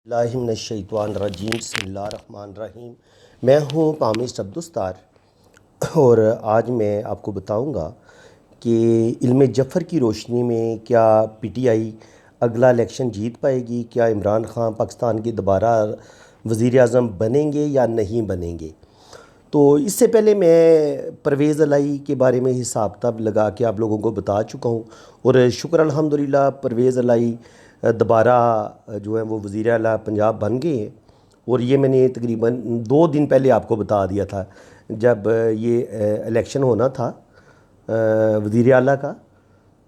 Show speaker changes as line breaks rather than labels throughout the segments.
اللہ من الشیطان الرجیم بسم اللہ الرحمن الرحیم۔ میں ہوں پامش عبدالستار اور آج میں آپ کو بتاؤں گا کہ علم جعفر کی روشنی میں کیا پی ٹی آئی اگلا الیکشن جیت پائے گی، کیا عمران خان پاکستان کے دوبارہ وزیر اعظم بنیں گے یا نہیں بنیں گے۔ تو اس سے پہلے میں پرویز الہی کے بارے میں حساب کتاب لگا کے آپ لوگوں کو بتا چکا ہوں، اور شکر الحمدللہ پرویز الہی دوبارہ جو ہے وہ وزیر اعلیٰ پنجاب بن گئے ہیں۔ اور یہ میں نے تقریباً 2 دن پہلے آپ کو بتا دیا تھا جب یہ الیکشن ہونا تھا وزیر اعلیٰ کا،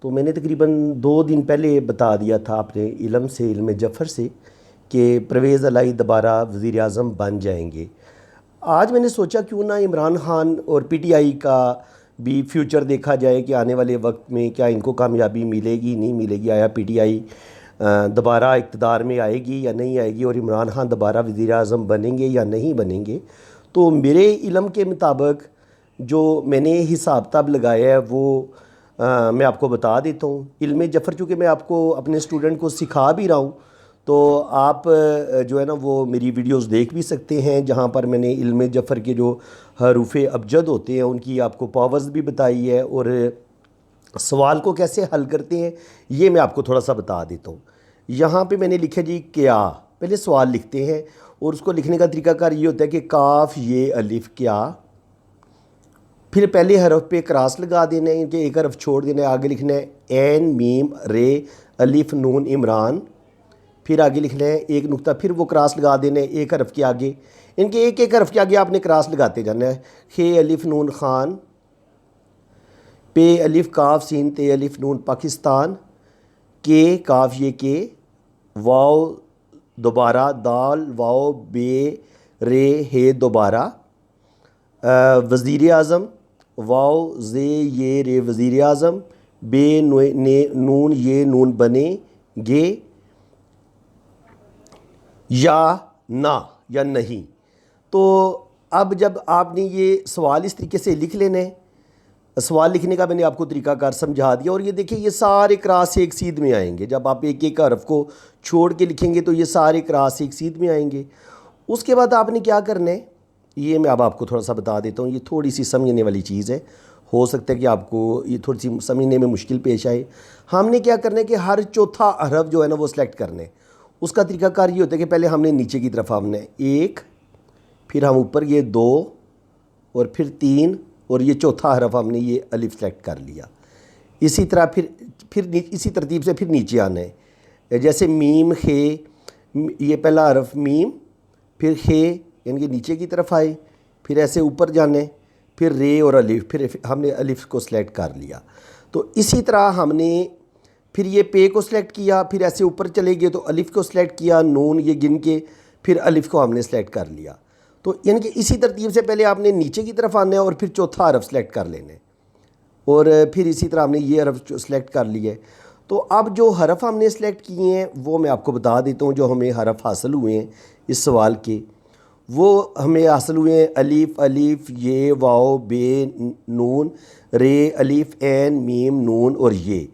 تو میں نے تقریباً 2 دن پہلے بتا دیا تھا اپنے علم سے، علم جعفر سے، کہ پرویز الہی دوبارہ وزیر اعظم بن جائیں گے۔ آج میں نے سوچا کیوں نہ عمران خان اور پی ٹی آئی کا بھی فیوچر دیکھا جائے کہ آنے والے وقت میں کیا ان کو کامیابی ملے گی نہیں ملے گی، آیا پی ٹی آئی دوبارہ اقتدار میں آئے گی یا نہیں آئے گی، اور عمران خان دوبارہ وزیر اعظم بنیں گے یا نہیں بنیں گے۔ تو میرے علم کے مطابق جو میں نے حساب کتاب لگایا ہے وہ میں آپ کو بتا دیتا ہوں۔ علم جعفر چونکہ میں آپ کو اپنے اسٹوڈنٹ کو سکھا بھی رہا ہوں، تو آپ جو ہے نا وہ میری ویڈیوز دیکھ بھی سکتے ہیں، جہاں پر میں نے علم جعفر کے جو حروف ابجد ہوتے ہیں ان کی آپ کو پاورز بھی بتائی ہے، اور سوال کو کیسے حل کرتے ہیں یہ میں آپ کو تھوڑا سا بتا دیتا ہوں۔ یہاں پہ میں نے لکھا جی کیا، پہلے سوال لکھتے ہیں، اور اس کو لکھنے کا طریقہ کار یہ ہوتا ہے کہ کاف یہ الف کیا، پھر پہلے حرف پہ کراس لگا دینا ہے، ان کے ایک حرف چھوڑ دینا ہے، آگے لکھنا ہے این میم رے الف نون عمران، پھر آگے لکھنا ہے ایک نقطہ، پھر وہ کراس لگا دینا ہے ایک حرف کے آگے، ان کے ایک ایک حرف کے آگے آپ نے کراس لگاتے جانا ہے۔ خے الف نون خان، پے الف کاف سین تے الف نون پاکستان، کے کاف یہ کے، واو دوبارہ دال واو بے رے ہے دوبارہ، وزیر اعظم واو زے یہ رے وزیر اعظم، بے نون یہ نون بنے گے، یا نہ یا نہیں۔ تو اب جب آپ نے یہ سوال اس طریقے سے لکھ لینا ہے، سوال لکھنے کا میں نے آپ کو طریقہ کار سمجھا دیا، اور یہ دیکھیں یہ سارے کراس ایک سیدھ میں آئیں گے، جب آپ ایک ایک حرف کو چھوڑ کے لکھیں گے تو یہ سارے کراس ایک سیدھ میں آئیں گے۔ اس کے بعد آپ نے کیا کرنا ہے یہ میں اب آپ کو تھوڑا سا بتا دیتا ہوں، یہ تھوڑی سی سمجھنے والی چیز ہے، ہو سکتا ہے کہ آپ کو یہ تھوڑی سی سمجھنے میں مشکل پیش آئے۔ ہم نے کیا کرنا ہے کہ ہر چوتھا حرف جو ہے نا وہ سلیکٹ کرنا ہے۔ اس کا طریقہ کار یہ ہوتا ہے کہ پہلے ہم نے نیچے کی طرف آنا ہے 1، پھر ہم اوپر یہ 2، اور پھر 3، اور یہ چوتھا حرف ہم نے یہ الف سلیکٹ کر لیا۔ اسی طرح پھر اسی ترتیب سے پھر نیچے آنا ہے، جیسے میم خے، یہ پہلا حرف میم، پھر خے یعنی کہ نیچے کی طرف آئے، پھر ایسے اوپر جانے، پھر رے اور الف، پھر ہم نے الف کو سلیکٹ کر لیا۔ تو اسی طرح ہم نے پھر یہ پے کو سلیکٹ کیا، پھر ایسے اوپر چلے گئے تو الف کو سلیکٹ کیا، نون یہ گن کے، پھر الف کو ہم نے سلیکٹ کر لیا۔ تو یعنی کہ اسی ترتیب سے پہلے آپ نے نیچے کی طرف آنا ہے اور پھر چوتھا حرف سلیکٹ کر لینا ہے، اور پھر اسی طرح ہم نے یہ حرف سلیکٹ کر لیے ہے۔ تو اب جو حرف ہم نے سلیکٹ کیے ہیں وہ میں آپ کو بتا دیتا ہوں، جو ہمیں حرف حاصل ہوئے ہیں اس سوال کے، وہ ہمیں حاصل ہوئے ہیں الف الف یہ واو بے نون رے الف عین میم نون اور یہ،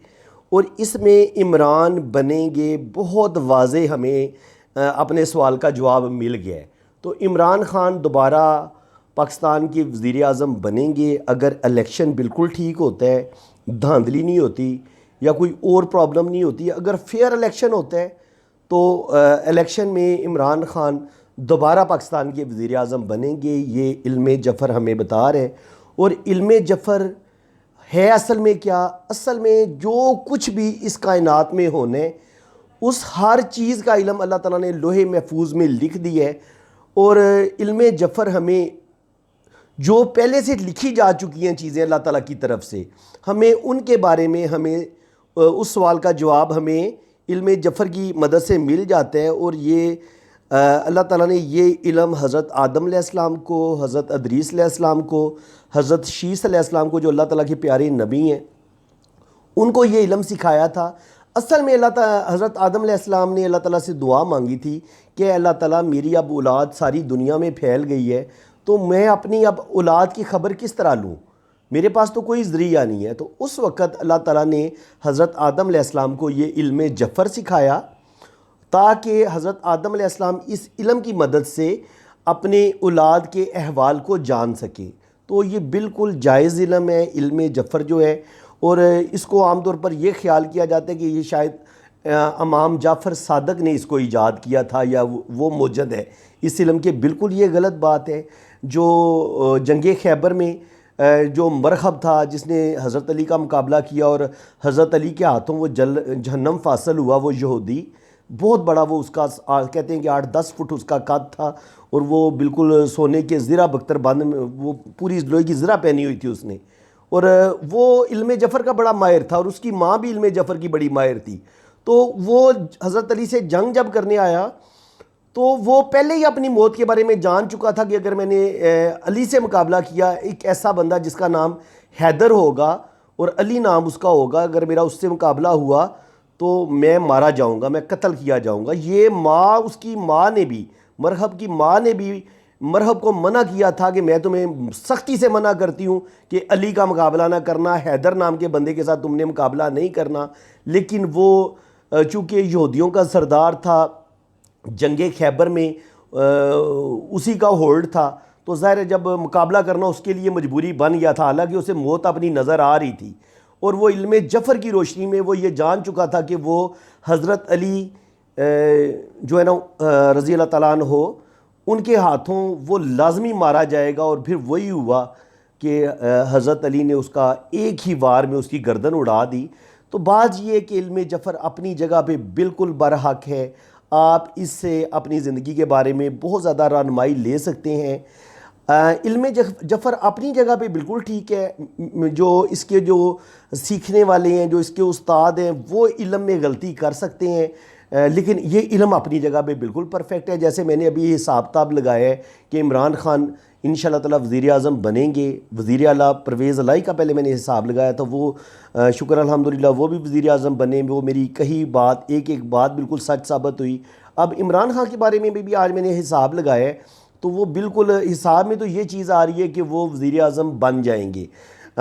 اور اس میں عمران بنیں گے بہت واضح ہمیں اپنے سوال کا جواب مل گیا ہے۔ تو عمران خان دوبارہ پاکستان کے وزیر اعظم بنیں گے اگر الیکشن بالکل ٹھیک ہوتا ہے، دھاندلی نہیں ہوتی یا کوئی اور پرابلم نہیں ہوتی۔ اگر فیئر الیکشن ہوتا ہے تو الیکشن میں عمران خان دوبارہ پاکستان کے وزیر اعظم بنیں گے، یہ علم جعفر ہمیں بتا رہے ہیں۔ اور علم جعفر ہے اصل میں کیا؟ اصل میں جو کچھ بھی اس کائنات میں ہونے، اس ہر چیز کا علم اللہ تعالیٰ نے لوح محفوظ میں لکھ دیا ہے، اور علم جعفر ہمیں جو پہلے سے لکھی جا چکی ہیں چیزیں اللہ تعالیٰ کی طرف سے، ہمیں ان کے بارے میں ہمیں اس سوال کا جواب ہمیں علم جعفر کی مدد سے مل جاتا ہے۔ اور یہ اللہ تعالیٰ نے یہ علم حضرت آدم علیہ السلام کو، حضرت ادریس علیہ السلام کو، حضرت شیس علیہ السلام کو جو اللہ تعالیٰ کے پیارے نبی ہیں، ان کو یہ علم سکھایا تھا۔ اصل میں حضرت آدم علیہ السلام نے اللہ تعالیٰ سے دعا مانگی تھی کہ اللہ تعالیٰ میری اب اولاد ساری دنیا میں پھیل گئی ہے، تو میں اپنی اب اولاد کی خبر کس طرح لوں، میرے پاس تو کوئی ذریعہ نہیں ہے۔ تو اس وقت اللہ تعالیٰ نے حضرت آدم علیہ السلام کو یہ علم جعفر سکھایا، تاکہ حضرت آدم علیہ السلام اس علم کی مدد سے اپنے اولاد کے احوال کو جان سکیں۔ تو یہ بالکل جائز علم ہے، علم جعفر جو ہے، اور اس کو عام طور پر یہ خیال کیا جاتا ہے کہ یہ شاید امام جعفر صادق نے اس کو ایجاد کیا تھا یا وہ موجد ہے اس علم کے۔ بالکل یہ غلط بات ہے۔ جو جنگ خیبر میں جو مرحب تھا جس نے حضرت علی کا مقابلہ کیا اور حضرت علی کے ہاتھوں وہ جہنم فاصل ہوا، وہ یہودی بہت بڑا، وہ اس کا کہتے ہیں کہ 8-10 فٹ اس کا قد تھا، اور وہ بالکل سونے کے زرہ بختر باندھ میں، وہ پوری لوہے کی زرہ پہنی ہوئی تھی اس نے، اور وہ علم جعفر کا بڑا ماہر تھا، اور اس کی ماں بھی علم جعفر کی بڑی ماہر تھی۔ تو وہ حضرت علی سے جنگ جب کرنے آیا تو وہ پہلے ہی اپنی موت کے بارے میں جان چکا تھا کہ اگر میں نے علی سے مقابلہ کیا، ایک ایسا بندہ جس کا نام حیدر ہوگا اور علی نام اس کا ہوگا، اگر میرا اس سے مقابلہ ہوا تو میں مارا جاؤں گا، میں قتل کیا جاؤں گا۔ یہ ماں، اس کی ماں نے بھی، مرحب کی ماں نے بھی مرحب کو منع کیا تھا کہ میں تمہیں سختی سے منع کرتی ہوں کہ علی کا مقابلہ نہ کرنا، حیدر نام کے بندے کے ساتھ تم نے مقابلہ نہیں کرنا۔ لیکن وہ چونکہ یہودیوں کا سردار تھا، جنگ خیبر میں اسی کا ہولڈ تھا، تو ظاہر ہے جب مقابلہ کرنا اس کے لیے مجبوری بن گیا تھا، حالانکہ اسے موت اپنی نظر آ رہی تھی، اور وہ علم جعفر کی روشنی میں وہ یہ جان چکا تھا کہ وہ حضرت علی جو ہے نا رضی اللہ تعالیٰ عنہ، ان کے ہاتھوں وہ لازمی مارا جائے گا۔ اور پھر وہی ہوا کہ حضرت علی نے اس کا ایک ہی وار میں اس کی گردن اڑا دی۔ تو بات یہ ہے کہ علم جعفر اپنی جگہ پہ بالکل برحق ہے، آپ اس سے اپنی زندگی کے بارے میں بہت زیادہ رہنمائی لے سکتے ہیں۔ علم جعفر اپنی جگہ پہ بالکل ٹھیک ہے، جو اس کے جو سیکھنے والے ہیں، جو اس کے استاد ہیں، وہ علم میں غلطی کر سکتے ہیں، لیکن یہ علم اپنی جگہ پہ بالکل پرفیکٹ ہے۔ جیسے میں نے ابھی حساب کتاب لگایا ہے کہ عمران خان انشاءاللہ تعالیٰ وزیر اعظم بنیں گے، وزیر اعلیٰ پرویز الہی کا پہلے میں نے حساب لگایا تھا، وہ شکر الحمدللہ وہ بھی وزیر اعظم بنے، وہ میری کہی بات ایک ایک بات بالکل سچ ثابت ہوئی۔ اب عمران خان کے بارے میں بھی آج میں نے حساب لگایا ہے، تو وہ بالکل حساب میں تو یہ چیز آ رہی ہے کہ وہ وزیر اعظم بن جائیں گے۔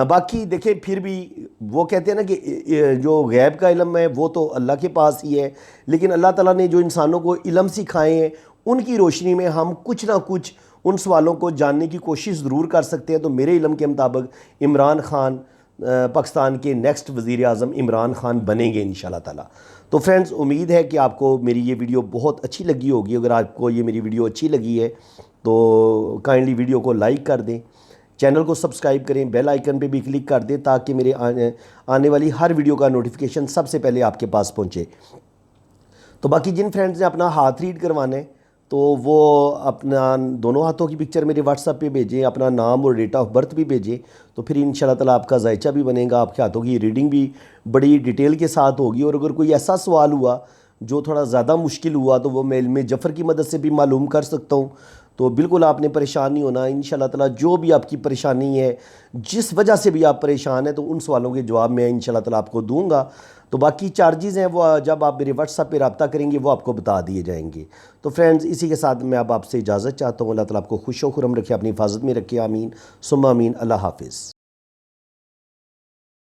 باقی دیکھیں پھر بھی وہ کہتے ہیں نا کہ جو غیب کا علم ہے وہ تو اللہ کے پاس ہی ہے، لیکن اللہ تعالیٰ نے جو انسانوں کو علم سکھائے ہیں ان کی روشنی میں ہم کچھ نہ کچھ ان سوالوں کو جاننے کی کوشش ضرور کر سکتے ہیں۔ تو میرے علم کے مطابق عمران خان پاکستان کے نیکسٹ وزیر اعظم عمران خان بنیں گے انشاءاللہ تعالیٰ۔ تو فرینڈز، امید ہے کہ آپ کو میری یہ ویڈیو بہت اچھی لگی ہوگی۔ اگر آپ کو یہ میری ویڈیو اچھی لگی ہے تو کائنڈلی ویڈیو کو لائک کر دیں، چینل کو سبسکرائب کریں، بیل آئیکن پہ بھی کلک کر دیں تاکہ میرے آنے والی ہر ویڈیو کا نوٹیفیکیشن سب سے پہلے آپ کے پاس پہنچے۔ تو باقی جن فرینڈز نے اپنا ہاتھ ریڈ کروانا ہے تو وہ اپنا دونوں ہاتھوں کی پکچر میرے واٹس ایپ پہ بھیجیں، اپنا نام اور ڈیٹ آف برتھ بھی بھیجیں، تو پھر انشاءاللہ تعالیٰ آپ کا ذائچہ بھی بنے گا، آپ کے ہاتھوں کی ریڈنگ بھی بڑی ڈیٹیل کے ساتھ ہوگی۔ اور اگر کوئی ایسا سوال ہوا جو تھوڑا زیادہ مشکل ہوا تو وہ میں علم جعفر کی مدد سے بھی معلوم کر سکتا ہوں۔ تو بالکل آپ نے پریشان نہیں ہونا، انشاءاللہ تعالیٰ جو بھی آپ کی پریشانی ہے، جس وجہ سے بھی آپ پریشان ہیں، تو ان سوالوں کے جواب میں انشاءاللہ تعالیٰ آپ کو دوں گا۔ تو باقی چارجز ہیں وہ جب آپ میرے واٹس ایپ پہ رابطہ کریں گے وہ آپ کو بتا دیے جائیں گے۔ تو فرینڈز، اسی کے ساتھ میں اب آپ سے اجازت چاہتا ہوں۔ اللہ تعالیٰ آپ کو خوش و خرم رکھے، اپنی حفاظت میں رکھے، آمین ثم آمین۔ اللہ حافظ۔